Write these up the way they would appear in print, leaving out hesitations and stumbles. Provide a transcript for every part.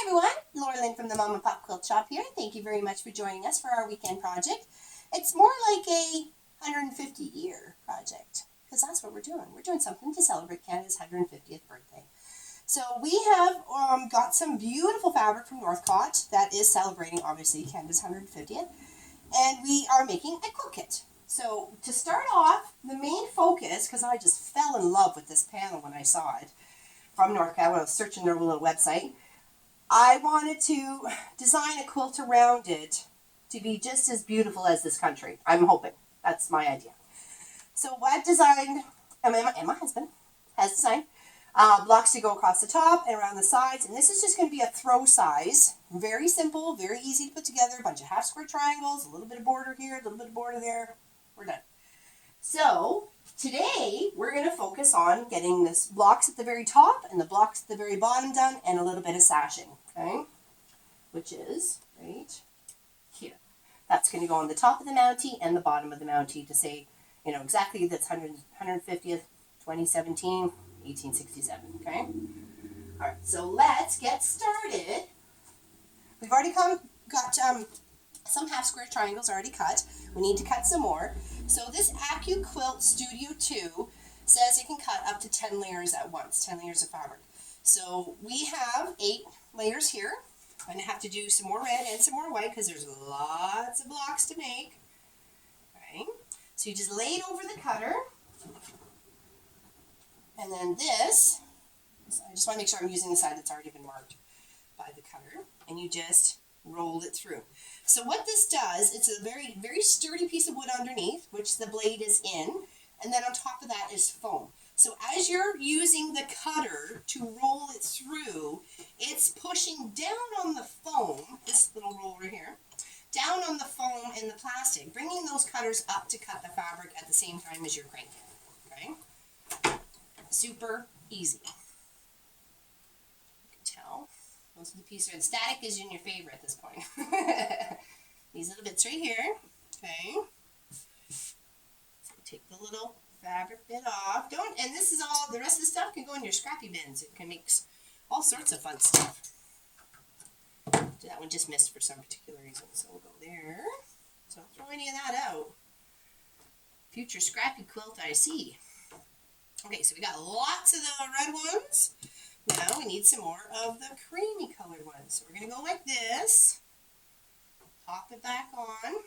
everyone, Laura Lynn from the Mom and Pop Quilt Shop here. Thank you very much for joining us for our weekend project. It's more like a 150-year project, because that's what we're doing. We're doing something to celebrate Canada's 150th birthday. So we have got some beautiful fabric from Northcott that is celebrating, obviously, Canada's 150th. And we are making a quilt kit. So to start off, the main focus, because I just fell in love with this panel when I saw it from Northcott when I was searching their little website, I wanted to design a quilt around it to be just as beautiful as this country. I'm hoping. That's my idea. So I've designed, and my husband has designed, blocks to go across the top and around the sides. And this is just going to be a throw size. Very simple, very easy to put together. A bunch of half square triangles, a little bit of border here, a little bit of border there. We're done. So today we're going to focus on getting this blocks at the very top and the blocks at the very bottom done, and a little bit of sashing, okay? Which is right here. That's going to go on the top of the Mountie and the bottom of the Mountie to say, you know, exactly that's 150th, 2017, 1867, okay? All right, so let's get started. We've already got some half square triangles already cut. We need to cut some more. So this Quilt Studio 2 says it can cut up to 10 layers at once, 10 layers of fabric. So we have 8 layers here. I'm going to have to do some more red and some more white because there's lots of blocks to make. Okay. So you just lay it over the cutter. And then this, I just want to make sure I'm using the side that's already been marked by the cutter. And you just roll it through. So what this does, it's a very, very sturdy piece of wood underneath, which the blade is in, and then on top of that is foam. So as you're using the cutter to roll it through, it's pushing down on the foam, this little roller here, down on the foam and the plastic, bringing those cutters up to cut the fabric at the same time as you're cranking, okay? Super easy. You can tell. Most of the pieces are in static is in your favor at this point. These little bits right here. Okay. So take the little fabric bit off. And this is all, the rest of the stuff can go in your scrappy bins. It can make all sorts of fun stuff. That one just missed for some particular reason. So we'll go there. So don't throw any of that out. Future scrappy quilt I see. Okay, so we got lots of the red ones. Now we need some more of the creamy colored ones. So we're going to go like this. Pop it back on.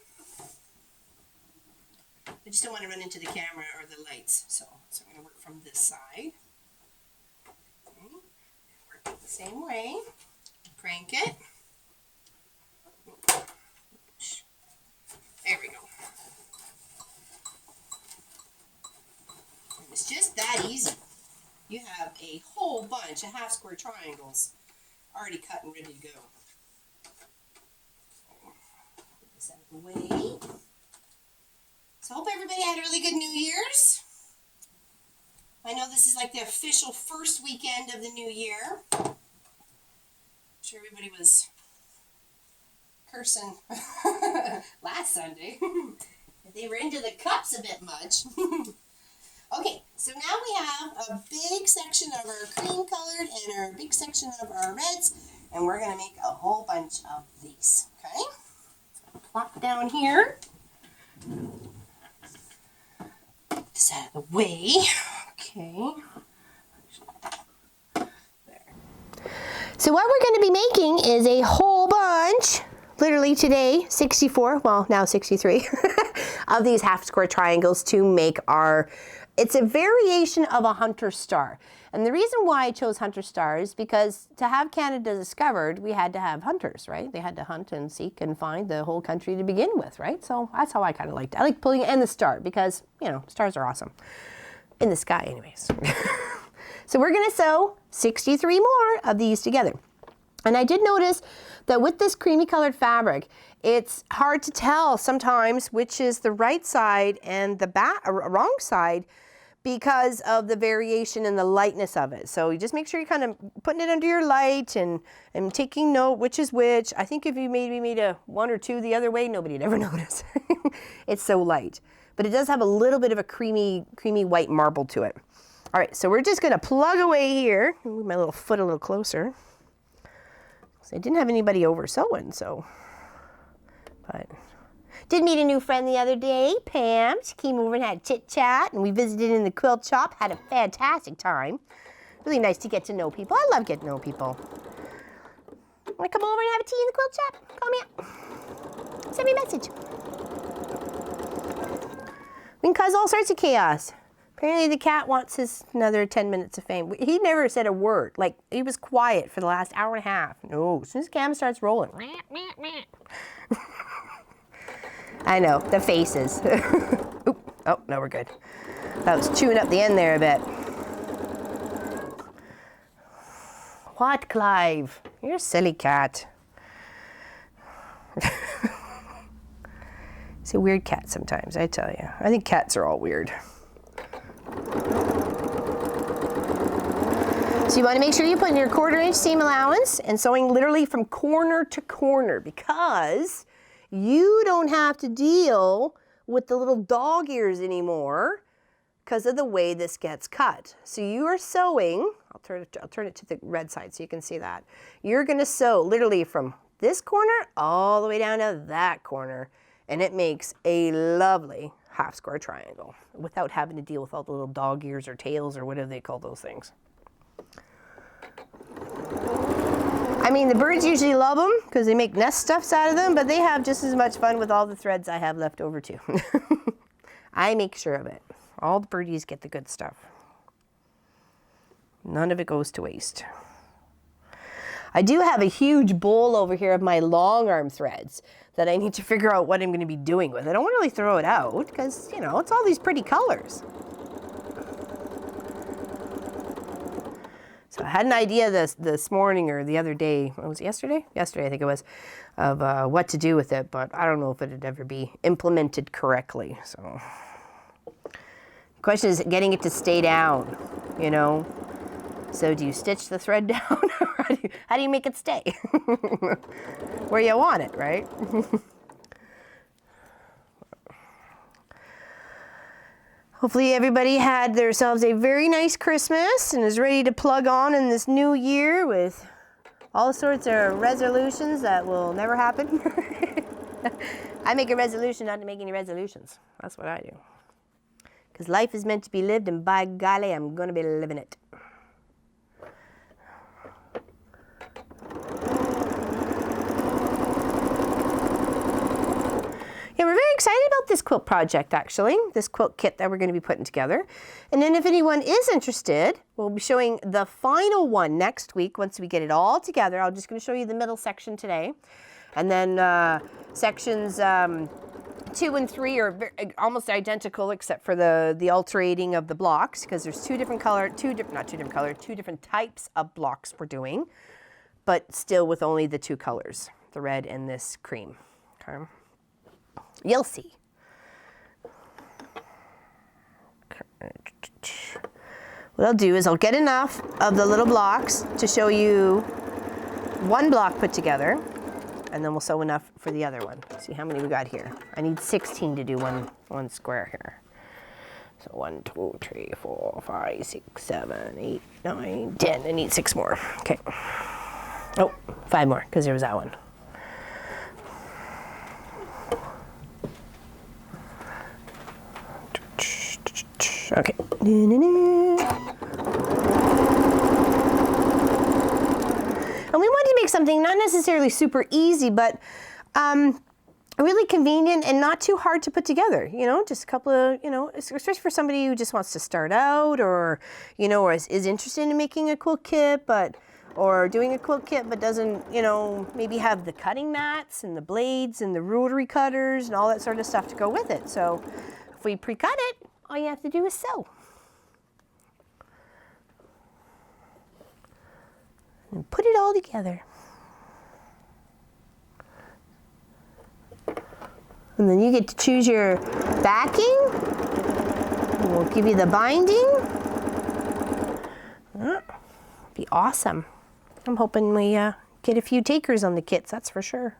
I just don't want to run into the camera or the lights. So I'm going to work from this side. Okay. Work it the same way. Crank it. There we go. And it's just that easy. You have a whole bunch of half square triangles already cut and ready to go. Put this out of the way. So I hope everybody had a really good New Year's. I know this is like the official first weekend of the new year. I'm sure everybody was cursing last Sunday. They were into the cups a bit much. Okay, so now we have a big section of our cream colored and our big section of our reds, and we're going to make a whole bunch of these, okay? So plop down here. Get this out of the way. Okay. There. So what we're going to be making is a whole bunch, literally today, 64, well now 63, of these half square triangles to make our, it's a variation of a hunter star. And the reason why I chose hunter star is because to have Canada discovered, we had to have hunters, right? They had to hunt and seek and find the whole country to begin with, right? So that's how I kind of liked it. I like pulling and the star because, you know, stars are awesome. In the sky anyways. So we're gonna sew 63 more of these together. And I did notice that with this creamy colored fabric, it's hard to tell sometimes which is the right side and the wrong side because of the variation in the lightness of it. So you just make sure you're kind of putting it under your light and taking note which is which. I think if you maybe made a 1 or 2 the other way, nobody'd ever notice. It's so light. But it does have a little bit of a creamy white marble to it. All right, so we're just gonna plug away here. Move my little foot a little closer. So I didn't have anybody over sewing, so. But did meet a new friend the other day, Pam. She came over and had chit chat, and we visited in the quilt shop. Had a fantastic time. Really nice to get to know people. I love getting to know people. Want to come over and have a tea in the quilt shop? Call me up. Send me a message. We can cause all sorts of chaos. Apparently the cat wants his another 10 minutes of fame. He never said a word. Like, he was quiet for the last hour and a half. No, as soon as the cam starts rolling. I know, the faces. Oop, oh, no, we're good. That was chewing up the end there a bit. What, Clive? You're a silly cat. He's a weird cat sometimes, I tell you. I think cats are all weird. So you want to make sure you put in your 1/4 inch seam allowance and sewing literally from corner to corner, because you don't have to deal with the little dog ears anymore because of the way this gets cut. So you are sewing, I'll turn it to the red side so you can see that. You're going to sew literally from this corner all the way down to that corner, and it makes a lovely half square triangle without having to deal with all the little dog ears or tails or whatever they call those things. I mean, the birds usually love them because they make nest stuffs out of them, but they have just as much fun with all the threads I have left over too. I make sure of it. All the birdies get the good stuff. None of it goes to waste. I do have a huge bowl over here of my long arm threads that I need to figure out what I'm going to be doing with. I don't want to really throw it out because, you know, it's all these pretty colors. So I had an idea this morning or the other day, was it yesterday? Yesterday, I think it was, of what to do with it, but I don't know if it'd ever be implemented correctly. So the question is getting it to stay down, you know? So do you stitch the thread down or how do you make it stay? Where you want it, right? Hopefully everybody had themselves a very nice Christmas and is ready to plug on in this new year with all sorts of resolutions that will never happen. I make a resolution not to make any resolutions. That's what I do. Because life is meant to be lived, and by golly, I'm going to be living it. Yeah, we're very excited about this quilt project, actually, this quilt kit that we're going to be putting together. And then if anyone is interested, we'll be showing the final one next week once we get it all together. I'm just going to show you the middle section today. And then sections 2 and 3 are almost identical except for the alterating of the blocks, because there's two different types of blocks we're doing, but still with only the 2 colors, the red and this cream. Okay. You'll see. What I'll do is I'll get enough of the little blocks to show you one block put together, and then we'll sew enough for the other one. See how many we got here. I need 16 to do one square here. So 1, 2, 3, 4, 5, 6, 7, 8, 9, 10. I need 6 more. Okay. Oh, 5 more, because there was that one. Okay. And we wanted to make something not necessarily super easy, but really convenient and not too hard to put together. You know, just a couple of, you know, especially for somebody who just wants to start out, or, you know, or is interested in making a quilt kit, or doing a quilt kit, but doesn't, you know, maybe have the cutting mats and the blades and the rotary cutters and all that sort of stuff to go with it. So if we pre-cut it, all you have to do is sew. And put it all together. And then you get to choose your backing. And we'll give you the binding. Be awesome. I'm hoping we get a few takers on the kits, that's for sure.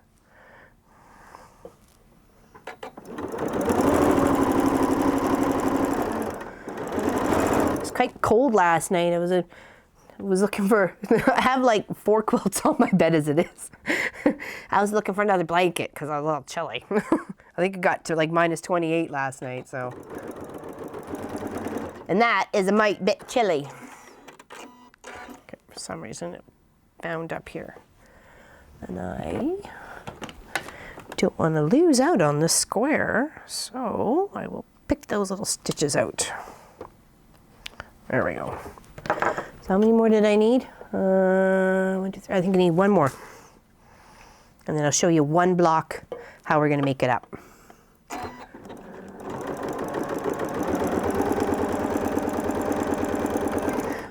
It was quite cold last night. It was was looking for, I have like 4 quilts on my bed as it is. I was looking for another blanket because I was a little chilly. I think it got to like -28 last night, so. And that is a mite bit chilly. Okay, for some reason it bound up here. And I don't want to lose out on the square, so I will pick those little stitches out. There we go. So how many more did I need? 1, 2, 3. I think I need 1 more. And then I'll show you 1 block how we're going to make it up.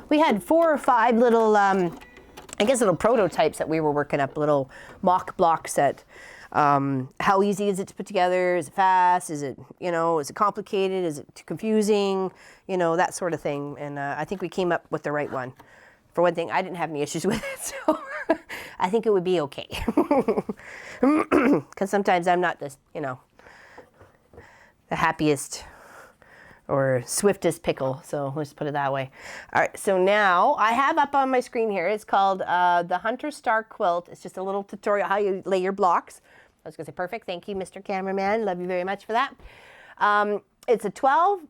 We had 4 or 5 little, I guess little prototypes that we were working up, little mock blocks that, how easy is it to put together? Is it fast? Is it, is it complicated? Is it too confusing? That sort of thing. And I think we came up with the right one. For one thing, I didn't have any issues with it, so I think it would be okay. Because sometimes I'm not the happiest or swiftest pickle, so let's put it that way. All right, so now I have up on my screen here, it's called the Hunter Star Quilt. It's just a little tutorial how you lay your blocks. I was gonna say perfect, thank you, Mr. Cameraman, love you very much for that. It's a 12,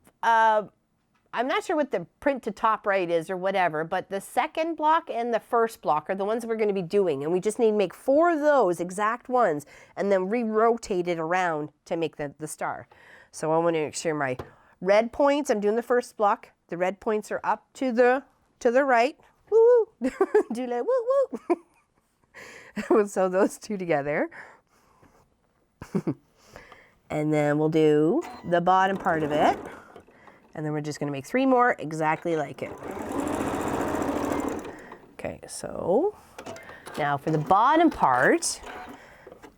I'm not sure what the print to top right is or whatever, but the second block and the first block are the ones we're gonna be doing, and we just need to make 4 of those exact ones and then re-rotate it around to make the star. So I wanna make sure my red points, I'm doing the first block, the red points are up to the right. Woo! Do like woo woo. We'll sew those 2 together. And then we'll do the bottom part of it. And then we're just gonna make 3 more exactly like it. Okay, so now for the bottom part,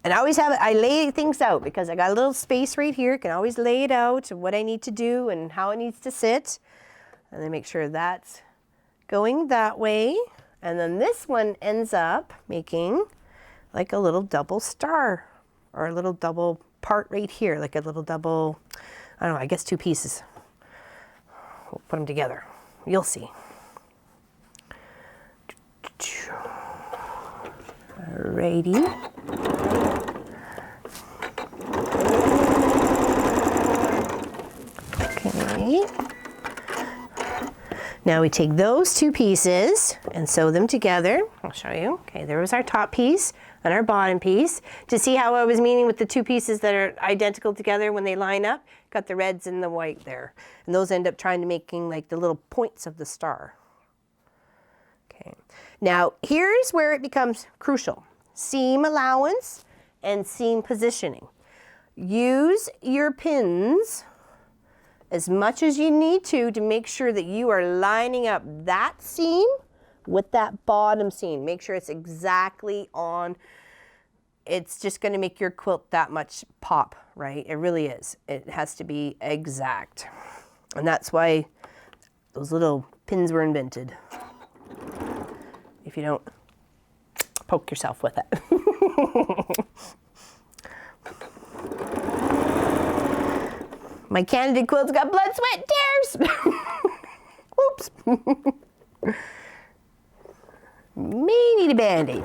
and I lay things out because I got a little space right here. I can always lay it out and what I need to do and how it needs to sit. And then make sure that's going that way. And then this one ends up making like a little double star or a little double part right here, like a little double, I don't know, I guess 2 pieces. We'll put them together. You'll see. Alrighty. Okay. Now we take those 2 pieces and sew them together. I'll show you. Okay, there was our top piece and our bottom piece. To see how I was meaning with the 2 pieces that are identical together when they line up, got the reds and the white there. And those end up trying to making like the little points of the star. Okay, now here's where it becomes crucial. Seam allowance and seam positioning. Use your pins as much as you need to make sure that you are lining up that seam with that bottom seam. Make sure it's exactly on. It's just going to make your quilt that much pop, right? It really is. It has to be exact. And that's why those little pins were invented. If you don't poke yourself with it. My candidate quilt's got blood, sweat, tears. Oops. May need a Band-Aid.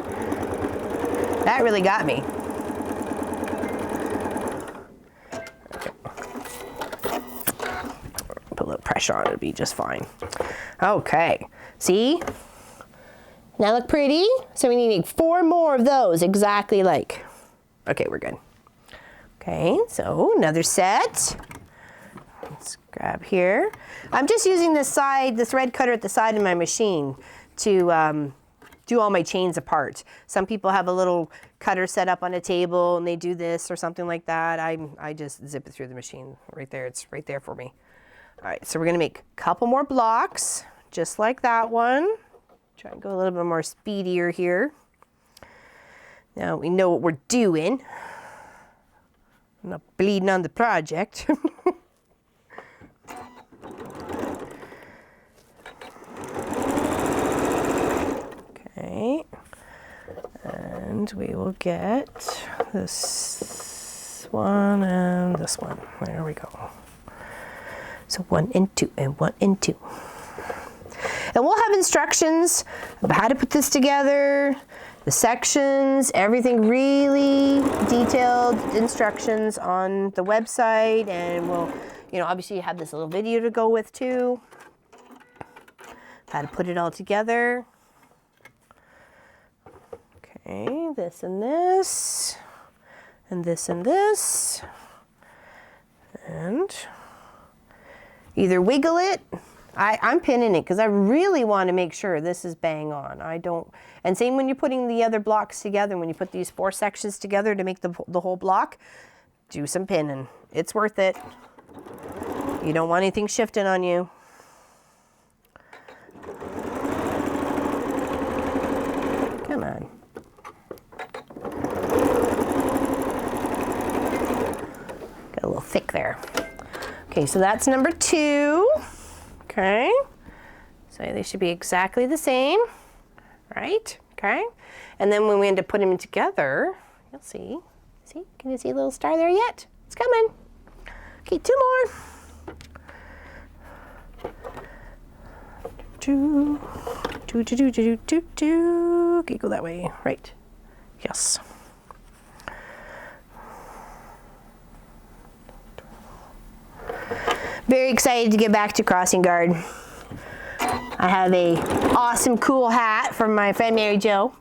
That really got me. Okay. Put a little pressure on it, it'll be just fine. Okay, see? Now look pretty? So we need to make 4 more of those exactly like. Okay, we're good. Okay, so another set. Let's grab here. I'm just using this red cutter at the side of my machine to do all my chains apart. Some people have a little cutter set up on a table and they do this or something like that. I just zip it through the machine right there. It's right there for me. All right, so we're gonna make a couple more blocks, just like that one. Try and go a little bit more speedier here. Now we know what we're doing. I'm not bleeding on the project. Okay, and we will get this one and this one. There we go. So 1 and 2 and 1 and 2. And we'll have instructions about how to put this together, the sections, everything, really detailed instructions on the website, and we'll, you know, obviously have this little video to go with too, how to put it all together. Okay, this and this, and this and this, and either wiggle it. I'm pinning it because I really want to make sure this is bang on. I don't, and same when you're putting the other blocks together, when you put these 4 sections together to make the whole block, do some pinning. It's worth it. You don't want anything shifting on you. Come on. Got a little thick there. Okay, so that's number 2. Okay, so they should be exactly the same, right? Okay, and then when we end up putting them together, you'll see. See, can you see a little star there yet? It's coming. Okay, 2 more. 2. Okay, go that way, right? Yes. Very excited to get back to crossing guard. I have a awesome cool hat from my friend Mary Jo.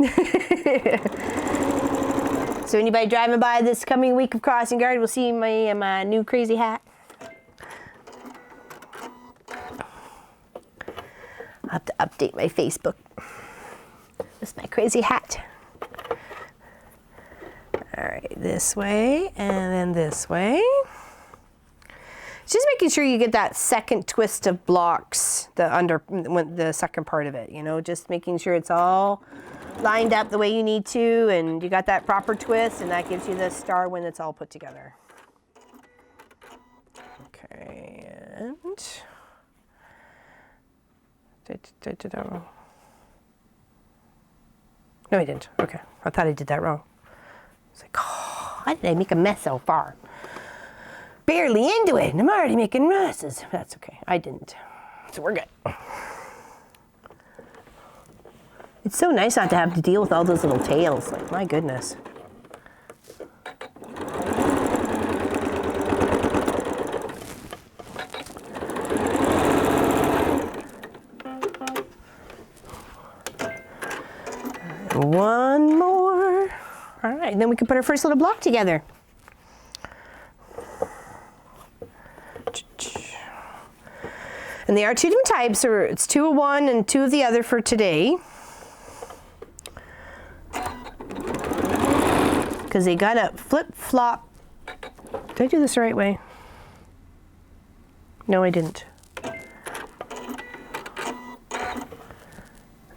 So anybody driving by this coming week of crossing guard will see my new crazy hat. I'll have to update my Facebook. This is my crazy hat. All right, this way and then this way. Just making sure you get that second twist of blocks, the second part of it, you know, just making sure it's all lined up the way you need to, and you got that proper twist, and that gives you the star when it's all put together. Okay, and no, I didn't. Okay, I thought I did that wrong. It's like, oh, why did I make a mess so far? Barely into it, and I'm already making messes. That's okay, I didn't. So we're good. It's so nice not to have to deal with all those little tails. Like, my goodness. One more. All right, and then we can put our first little block together. And they are 2 different types, or it's 2 of one and 2 of the other for today. Because they got a flip-flop. Did I do this the right way? No, I didn't.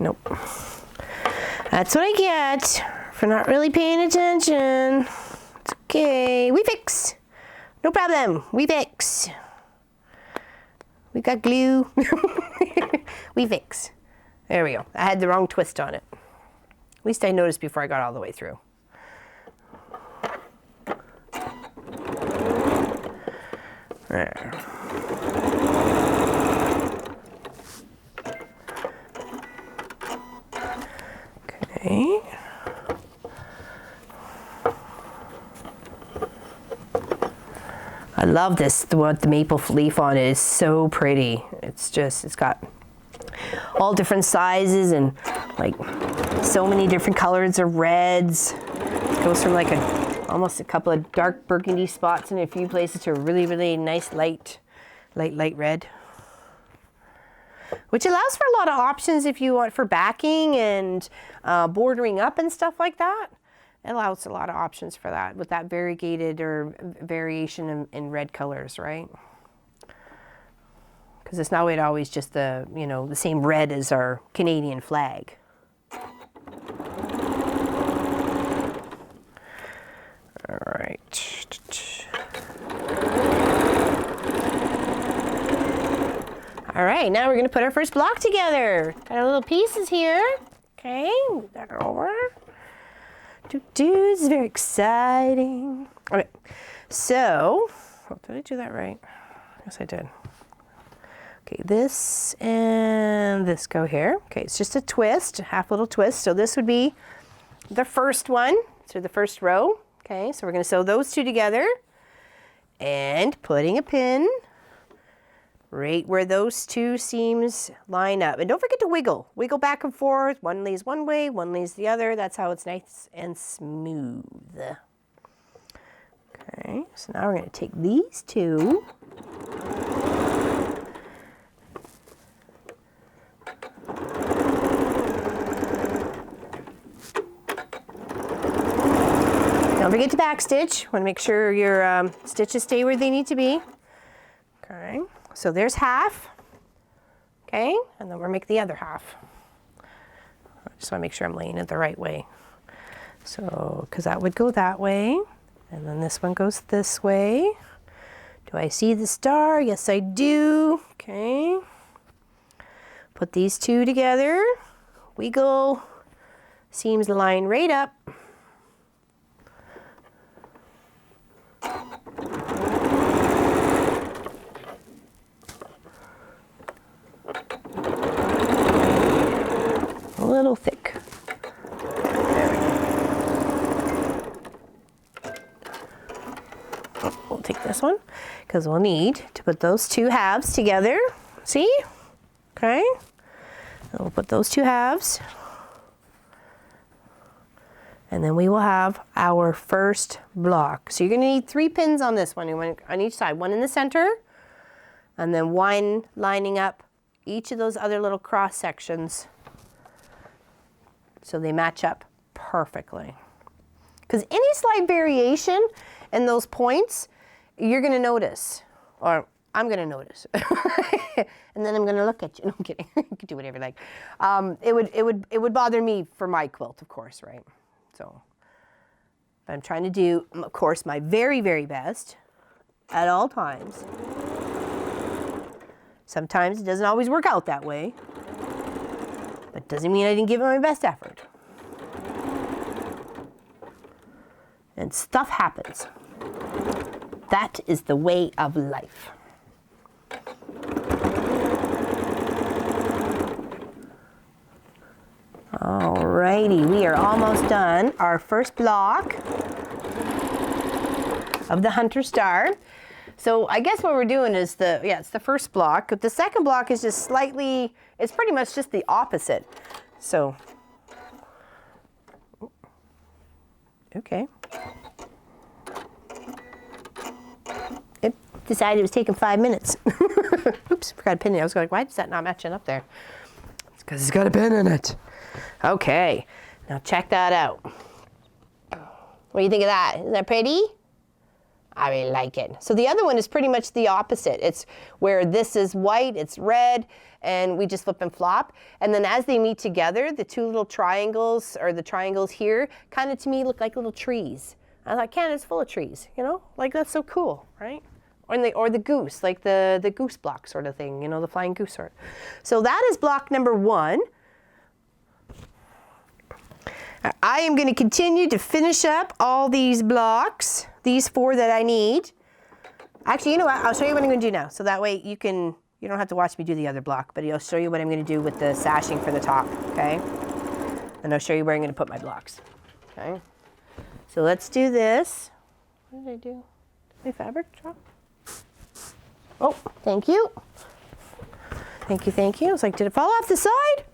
Nope. That's what I get for not really paying attention. It's okay. We fix. No problem. We fix. We got glue. We fix. There we go. I had the wrong twist on it. At least I noticed before I got all the way through. There. Okay. I love this, what the maple leaf on it is so pretty. It's got all different sizes and like so many different colors of reds. It goes from like almost a couple of dark burgundy spots in a few places to a really, really nice light red. Which allows for a lot of options if you want for backing and bordering up and stuff like that. It allows a lot of options for that with that variegated or variation in red colors, right? Because it's not always just the, you know, the same red as our Canadian flag. All right. All right, now we're gonna put our first block together. Got our little pieces here. Okay, move that over. It's very exciting. Okay, so, did I do that right? Yes, I did. Okay, this and this go here. Okay, it's just a twist, a half little twist. So this would be the first one, so the first row. Okay, so we're going to sew those two together and putting a pin right where those two seams line up. And don't forget to wiggle. Wiggle back and forth. One lays one way, one lays the other. That's how it's nice and smooth. Okay, so now we're going to take these two. Don't forget to backstitch. Want to make sure your stitches stay where they need to be. Okay, so there's half. Okay, and then we'll make the other half. I just want to make sure I'm laying it the right way. So, because that would go that way, and then this one goes this way. Do I see the star? Yes, I do. Okay. Put these two together. Wiggle. Seams line right up. A little thick. There we go. We'll take this one because we'll need to put those two halves together. See? Okay. And we'll put those two halves. And then we will have our first block. So you're going to need 3 pins on this one, on each side. One in the center, and then one lining up each of those other little cross sections so they match up perfectly. Because any slight variation in those points, you're going to notice, or I'm going to notice. And then I'm going to look at you. No, I'm kidding. You can do whatever you like. It would bother me for my quilt, of course, right? So, but I'm trying to do, of course, my very, very best at all times. Sometimes it doesn't always work out that way, but doesn't mean I didn't give it my best effort. And stuff happens. That is the way of life. Alrighty, we are almost done. Our first block of the Hunter Star. So I guess what we're doing is it's the first block. But the second block is just slightly, it's pretty much just the opposite. So, okay. It decided it was taking 5 minutes. Oops, forgot a pin. I was going, why is that not matching up there? It's because it's got a pin in it. Okay, now check that out. What do you think of that? Isn't that pretty? I really like it. So the other one is pretty much the opposite. It's where this is white, it's red, and we just flip and flop. And then as they meet together, the two little triangles, or the triangles here, kind of to me look like little trees. I thought, Canada's full of trees, you know? Like, that's so cool, right? Or the goose, like the goose block sort of thing, you know, the flying goose sort. So that is block number 1. I am going to continue to finish up all these blocks, these 4 that I need. Actually, you know what? I'll show you what I'm going to do now. So that way you don't have to watch me do the other block, but I'll show you what I'm going to do with the sashing for the top, okay? And I'll show you where I'm going to put my blocks, okay? So let's do this. What did I do? Did my fabric drop? Oh, thank you. Thank you, thank you. I was like, did it fall off the side?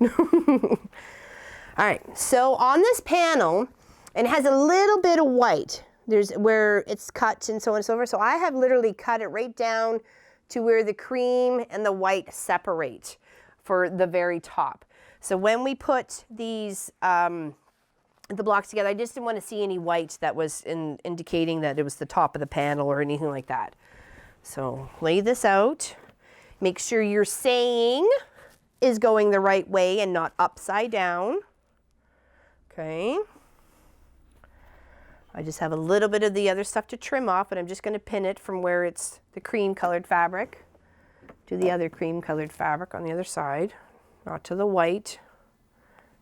All right, so on this panel, and it has a little bit of white. There's where it's cut and so on and so forth. So I have literally cut it right down to where the cream and the white separate for the very top. So when we put these, the blocks together, I just didn't want to see any white that was indicating that it was the top of the panel or anything like that. So lay this out. Make sure your saying is going the right way and not upside down. Okay. I just have a little bit of the other stuff to trim off, but I'm just going to pin it from where it's the cream colored fabric to the other cream colored fabric on the other side, not to the white.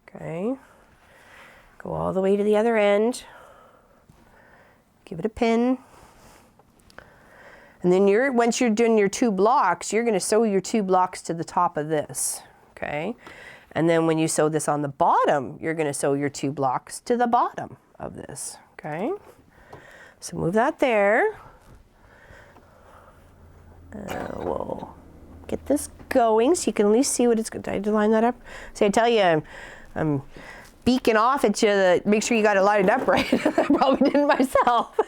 Okay. Go all the way to the other end. Give it a pin. And then once you're doing your 2 blocks, you're going to sew your 2 blocks to the top of this, okay? And then when you sew this on the bottom, you're going to sew your 2 blocks to the bottom of this, okay? So move that there. We'll get this going so you can at least see what it's going to. Did I line that up? See, I tell you, I'm beaking off at you to make sure you got it lined up right. I probably didn't myself.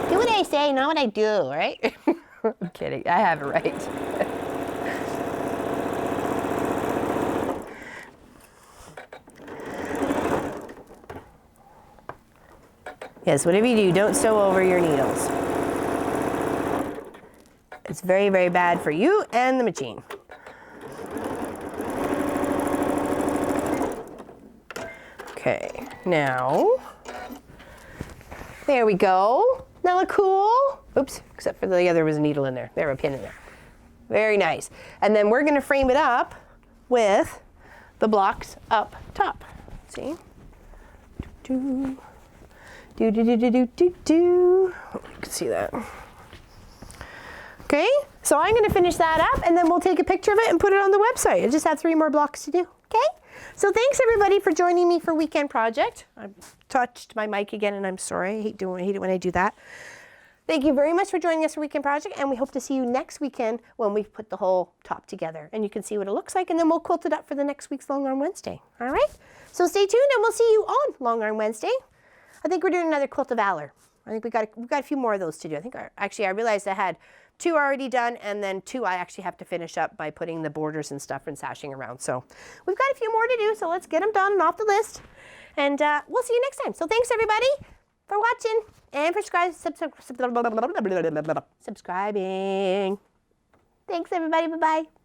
Do what I say, not what I do, right? I'm kidding. I have it right. Yes, whatever you do, don't sew over your needles. It's very, very bad for you and the machine. Okay, now, there we go. That look cool? Oops, except for the other was a needle in there. There, a pin in there. Very nice. And then we're gonna frame it up with the blocks up top. See? Do, do, do, do, do, do, do, do. Oh, you can see that. Okay, so I'm gonna finish that up and then we'll take a picture of it and put it on the website. I just have 3 more blocks to do, okay? So thanks everybody for joining me for Weekend Project. I touched my mic again and I'm sorry, I hate it when I do that. Thank you very much for joining us for Weekend Project, and we hope to see you next weekend when we put the whole top together and you can see what it looks like, and then we'll quilt it up for the next week's Long Arm Wednesday, all right? So stay tuned and we'll see you on Long Arm Wednesday. I think we're doing another Quilt of Valor. I think we've got a few more of those to do. I think I realized I had 2 already done, and then 2 I actually have to finish up by putting the borders and stuff and sashing around. So we've got a few more to do, so let's get them done and off the list. And we'll see you next time. So thanks everybody for watching and for subscribing. Thanks everybody, bye-bye.